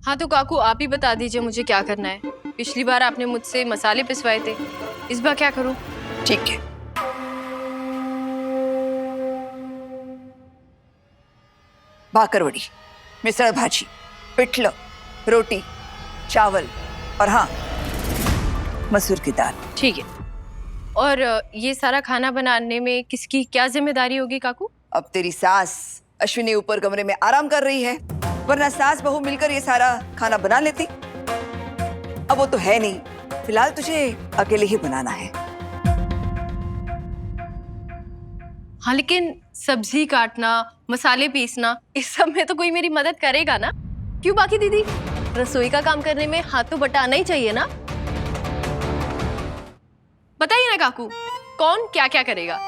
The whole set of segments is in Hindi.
हाँ तो काकू आप ही बता दीजिए मुझे क्या करना है। पिछली बार आपने मुझसे मसाले पिसवाए थे, इस बार क्या करूं? ठीक है। भाकरवडी, मिसळ भाजी, पिठलं, रोटी, चावल और हाँ, मसूर की दाल। ठीक है। और ये सारा खाना बनाने में किसकी क्या जिम्मेदारी होगी काकू? अब तेरी सास अश्विनी ऊपर कमरे में आराम कर रही है, वरना सास बहू मिलकर ये सारा खाना बना लेती। अब वो तो है नहीं, फिलहाल तुझे अकेले ही बनाना है। हाँ लेकिन सब्जी काटना, मसाले पीसना, इस सब में तो कोई मेरी मदद करेगा ना? क्यों बाकी दीदी? रसोई का काम करने में हाथ तो बटाना ही चाहिए ना? बताइए ना काकू, कौन क्या क्या करेगा?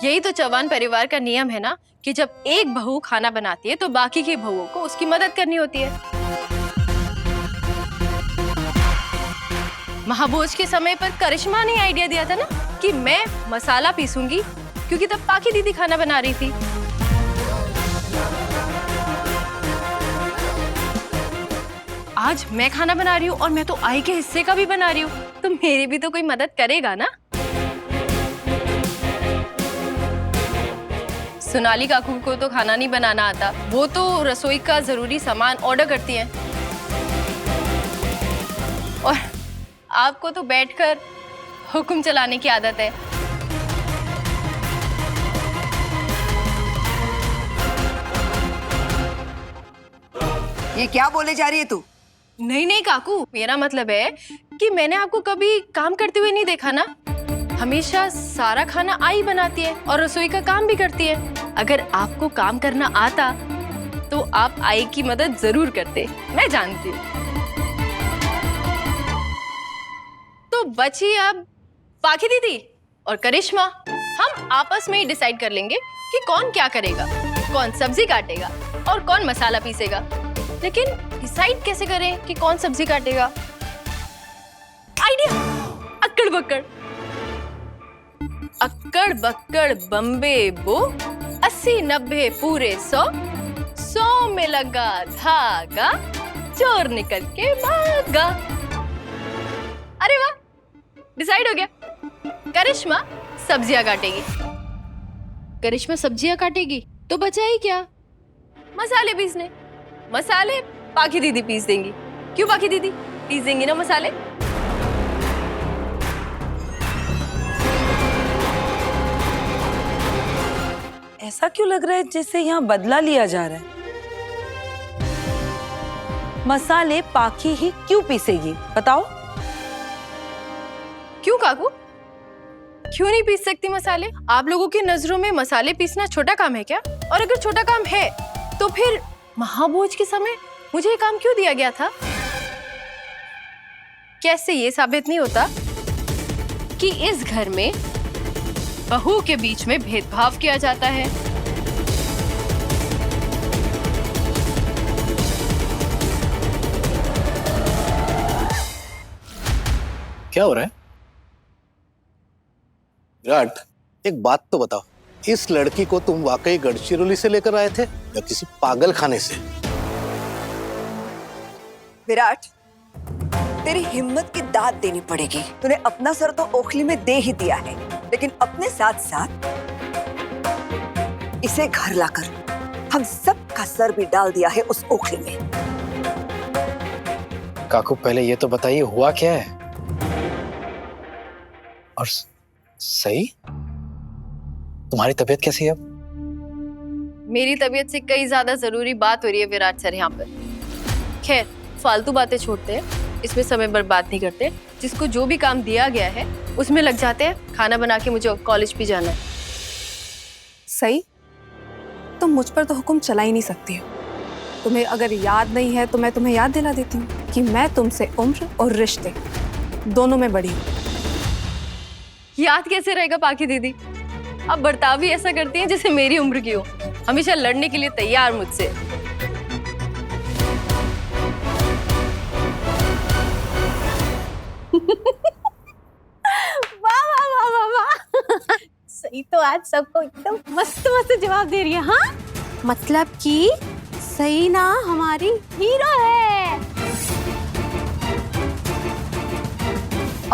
यही तो चौहान परिवार का नियम है ना कि जब एक बहू खाना बनाती है तो बाकी की बहुओं को उसकी मदद करनी होती है। महाभोज के समय पर करिश्मा ने आइडिया दिया था ना कि मैं मसाला पीसूंगी, क्योंकि तब पाकी दीदी खाना बना रही थी। आज मैं खाना बना रही हूँ और मैं तो आई के हिस्से का भी बना रही हूँ, तो मेरी भी तो कोई मदद करेगा ना? सोनाली काकू को तो खाना नहीं बनाना आता, वो तो रसोई का जरूरी सामान ऑर्डर करती हैं। और आपको तो बैठकर हुक्म चलाने की आदत है। ये क्या बोले जा रही है तू? नहीं नहीं काकू, मेरा मतलब है कि मैंने आपको कभी काम करते हुए नहीं देखा ना। हमेशा सारा खाना आई बनाती है और रसोई का काम भी करती है। अगर आपको काम करना आता तो आप आई की मदद जरूर करते, मैं जानती हूँ। तो बची अब पाकी दीदी और करिश्मा। हम आपस में ही डिसाइड कर लेंगे कि कौन क्या करेगा, कौन सब्जी काटेगा और कौन मसाला पीसेगा। लेकिन डिसाइड कैसे करें कि कौन सब्जी काटेगा? आइडिया, अक्कड़ बक्कड़। अक्कड़ बक्कड़ बम्बे बो, 80-90 पूरे 100 में लगा धागा, चोर निकल के भागा। अरे वाह, डिसाइड हो गया। करिश्मा सब्जियां काटेगी। करिश्मा सब्जियां काटेगी तो बचा ही क्या? मसाले पीसने। मसाले पाकी दीदी पीस देंगी। क्यों पाकी दीदी? पीस देंगी ना मसाले। ऐसा क्यों लग रहा है जैसे यहाँ बदला लिया जा रहा है? मसाले पाकी ही क्यों पीसेगी, बताओ? क्यों काकू? क्यों नहीं पीस सकती मसाले? आप लोगों की नजरों में मसाले पीसना छोटा काम है क्या? और अगर छोटा काम है तो फिर महाभोज के समय मुझे ये काम क्यों दिया गया था? कैसे ये साबित नहीं होता कि इस घर में बहू के बीच में भेदभाव किया जाता है? क्या हो रहा है? विराट, एक बात तो बताओ, इस लड़की को तुम वाकई गढ़चिरौली से लेकर आए थे या किसी पागल खाने से? विराट, तेरी हिम्मत की दाद देनी पड़ेगी। तूने अपना सर तो ओखली में दे ही दिया है, लेकिन अपने साथ साथ इसे घर लाकर हम सब का सर भी डाल दिया है उस ओखली में। काकू पहले ये तो बताइए हुआ क्या है? और सही, तुम्हारी तबीयत कैसी है अब? मेरी तबीयत से कई ज्यादा जरूरी बात हो रही है विराट सर यहाँ पर। खैर, फालतू बातें छोड़ते हैं, इसमें समय बर्बाद नहीं करते। जिसको जो भी काम दिया गया है उसमें लग जाते हैं। खाना बना के मुझे कॉलेज भी जाना है। सही, तुम मुझ पर तो हुक्म चला ही नहीं सकती हो। तुम्हें अगर याद नहीं है तो मैं तुम्हें याद दिला देती हूँ कि मैं तुमसे उम्र और रिश्ते दोनों में बड़ी हूँ। याद कैसे रहेगा पाकी दीदी? आप बर्ताव भी ऐसा करती हैं जैसे मेरी उम्र की हो, हमेशा लड़ने के लिए तैयार मुझसे। वाह वाह वाह वाह वाह, सही तो आज सबको एकदम मस्त मस्त जवाब दे रही है। हाँ, मतलब कि सही ना हमारी हीरो है।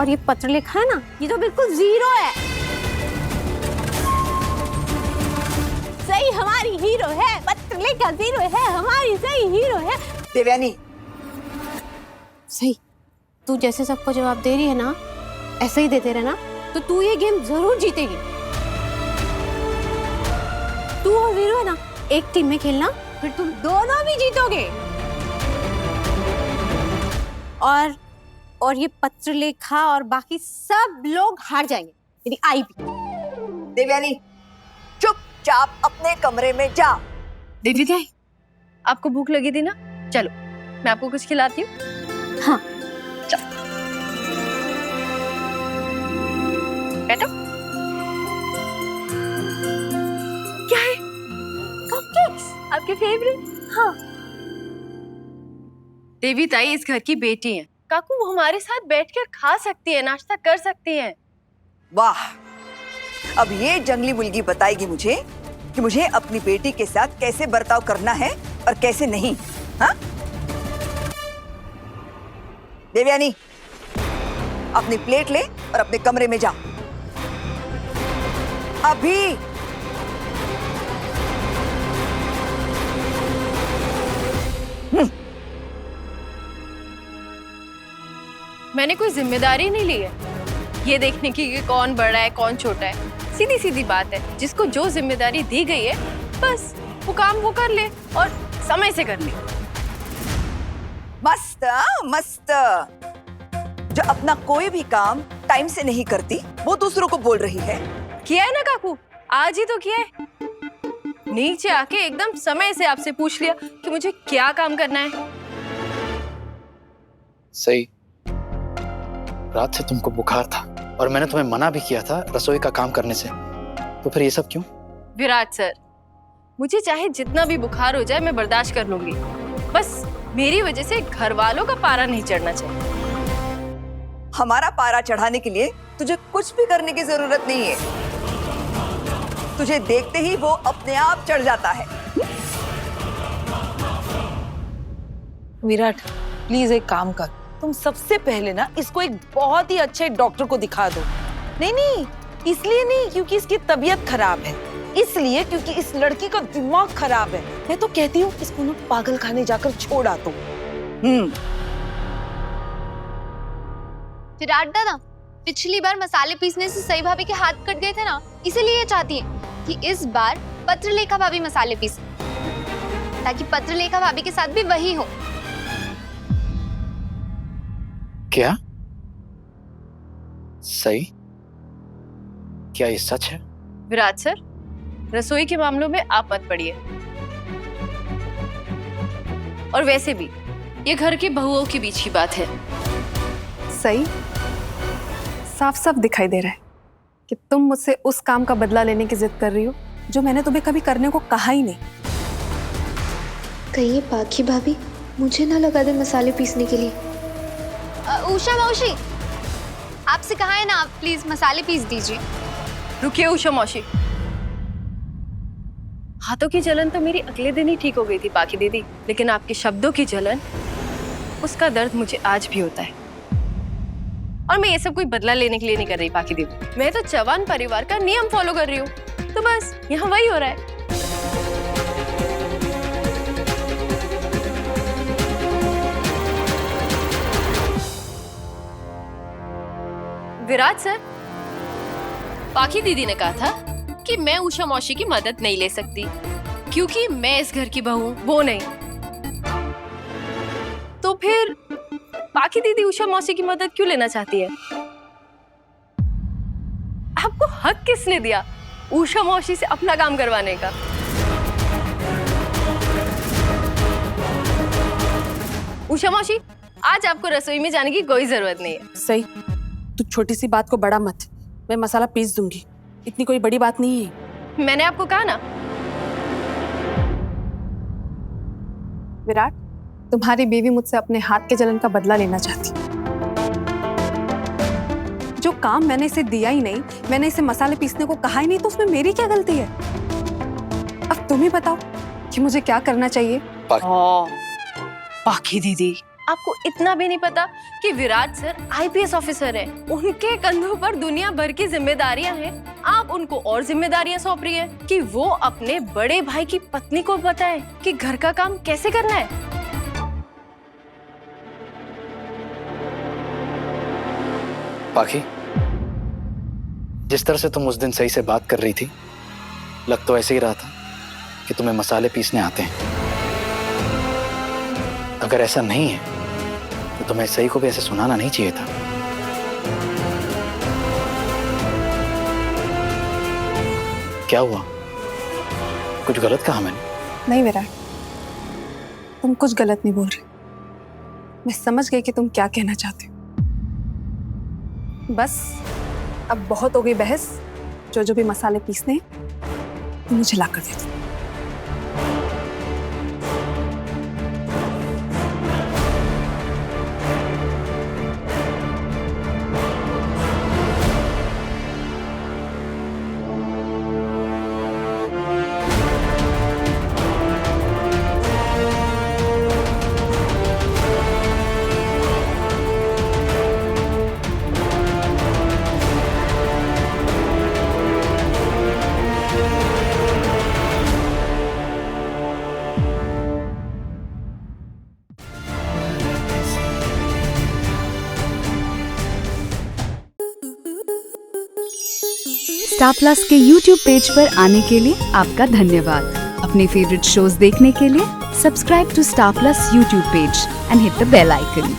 और ये पत्र लिखा है ना, ये तो बिल्कुल जीरो है। सही हमारी हीरो है, पत्र लिखा जीरो है, हमारी सही हीरो है। देवयानी, सही, तू जैसे सबको जवाब दे रही है ना, ऐसे ही देते रहना, तो तू ये गेम जरूर जीतेगी। तू और वीरू है ना, एक टीम में खेलना, फिर तुम दोनों भी जीतोगे। और ये पत्र लेखा और बाकी सब लोग हार जाएंगे, मेरी आई भी। देवयानी, चुपचाप अपने कमरे में जा। दीदी, आपको भूख लगी थी ना? चलो मैं आपको कुछ खिलाती हूँ। हाँ, बैठो। क्या है? कपकेक्स, आपके फेवरेट? हाँ। देवी ताई इस घर की बेटी हैं। काकू वो हमारे साथ बैठकर खा सकती है, नाश्ता कर सकती हैं। वाह, अब ये जंगली मुर्गी बताएगी मुझे कि मुझे अपनी बेटी के साथ कैसे बर्ताव करना है और कैसे नहीं। हाँ? देवयानी, अपनी प्लेट ले और अपने कमरे में जा अभी। मैंने कोई जिम्मेदारी नहीं ली है ये देखने की कि कौन बड़ा है कौन छोटा है। सीधी सीधी बात है, जिसको जो जिम्मेदारी दी गई है बस वो काम वो कर ले और समय से कर ले। मस्त मस्त। जो अपना कोई भी काम टाइम से नहीं करती वो दूसरों को बोल रही है। किया है ना काकू, आज ही तो किया है। नीचे आके एकदम समय से आपसे पूछ लिया कि मुझे क्या काम करना है। सही, रात से तुमको बुखार था और मैंने तुम्हें मना भी किया था रसोई का काम करने से, तो फिर ये सब क्यों? विराट सर, मुझे चाहे जितना भी बुखार हो जाए मैं बर्दाश्त कर लूंगी, बस मेरी वजह से घर वालों का पारा नहीं चढ़ना चाहिए। हमारा पारा चढ़ाने के लिए तुझे कुछ भी करने की जरूरत नहीं है। तुझे देखते ही वो अपने आप चढ़ जाता है। विराट, प्लीज एक काम कर, तुम सबसे पहले ना इसको एक बहुत ही अच्छे डॉक्टर को दिखा दो। नहीं, इसलिए नहीं क्योंकि इसकी तबीयत खराब है, इसलिए क्योंकि इस लड़की का दिमाग खराब है। मैं तो कहती हूँ इसको ना पागल खाने जाकर छोड़ा दो। विराट दादा, पिछली बार मसाले पीसने से सई भाभी के हाथ कट गए थे ना, इसीलिए ये चाहती है कि इस बार पत्रलेखा भाभी मसाले पीसे, ताकि पत्रलेखा भाभी के साथ भी वही हो। क्या? सही, क्या ये सच है? विराट सर, रसोई के मामलों में आप मत पड़िए। और वैसे भी ये घर की बहुओं के बीच की बात है। सही, साफ साफ दिखाई दे रहा है कि तुम मुझसे उस काम का बदला लेने की जिद कर रही हो जो मैंने तुम्हें कभी करने को कहा ही नहीं। कहीं ये पाखी भाभी मुझे ना लगा दे मसाले पीसने के लिए। उषा मौसी, आपसे कहा है ना, आप प्लीज मसाले पीस दीजिए। रुकिए उषा मौसी, हाथों की जलन तो मेरी अगले दिन ही ठीक हो गई थी पाखी दीदी, लेकिन आपके शब्दों की जलन, उसका दर्द मुझे आज भी होता है। और मैं ये सब कोई बदला लेने के लिए नहीं कर रही पाखी दीदी, मैं तो चौहान परिवार का नियम फॉलो कर रही हूँ, तो बस यहाँ वही हो रहा है। विराट सर, पाखी दीदी ने कहा था कि मैं उषा मौसी की मदद नहीं ले सकती क्योंकि मैं इस घर की बहू हूं, वो नहीं। तो फिर पाखी दीदी उषा मौसी की मदद क्यों लेना चाहती है? आपको हक किसने दिया उषा मौसी से अपना काम करवाने का? उषा मौसी, आज आपको रसोई में जाने की कोई जरूरत नहीं है। सही, तू छोटी सी बात को बड़ा मत, मैं मसाला पीस दूंगी, इतनी कोई बड़ी बात नहीं है। मैंने आपको कहा ना। विराट, तुम्हारी बीवी मुझसे अपने हाथ के जलन का बदला लेना चाहती। जो काम मैंने इसे दिया ही नहीं, मैंने इसे मसाले पीसने को कहा ही नहीं, तो उसमें मेरी क्या गलती है? अब तुम ही बताओ कि मुझे क्या करना चाहिए। पाखी दीदी, आपको इतना भी नहीं पता कि विराट सर आईपीएस ऑफिसर हैं। उनके कंधों पर दुनिया भर की जिम्मेदारियां हैं। आप उनको और जिम्मेदारियां सौंप रही है कि वो अपने बड़े भाई की पत्नी को बताए कि घर का काम कैसे करना है। पाखी, जिस तरह से तुम उस दिन सही से बात कर रही थी, लग तो ऐसे ही रहा था कि तुम्हें मसाले पीसने आते हैं। अगर ऐसा नहीं है तो तुम्हें सही को भी ऐसे सुनाना नहीं चाहिए था। क्या हुआ? कुछ गलत कहा मैंने? नहीं विराट, तुम कुछ गलत नहीं बोल रहे। मैं समझ गई कि तुम क्या कहना चाहते हो। बस अब बहुत हो गई बहस। जो भी मसाले पीसने हैं, तुम मुझे ला कर दे दो। स्टार प्लस के YouTube पेज पर आने के लिए आपका धन्यवाद। अपने फेवरेट शोज देखने के लिए subscribe to Star Plus YouTube page and hit the bell icon.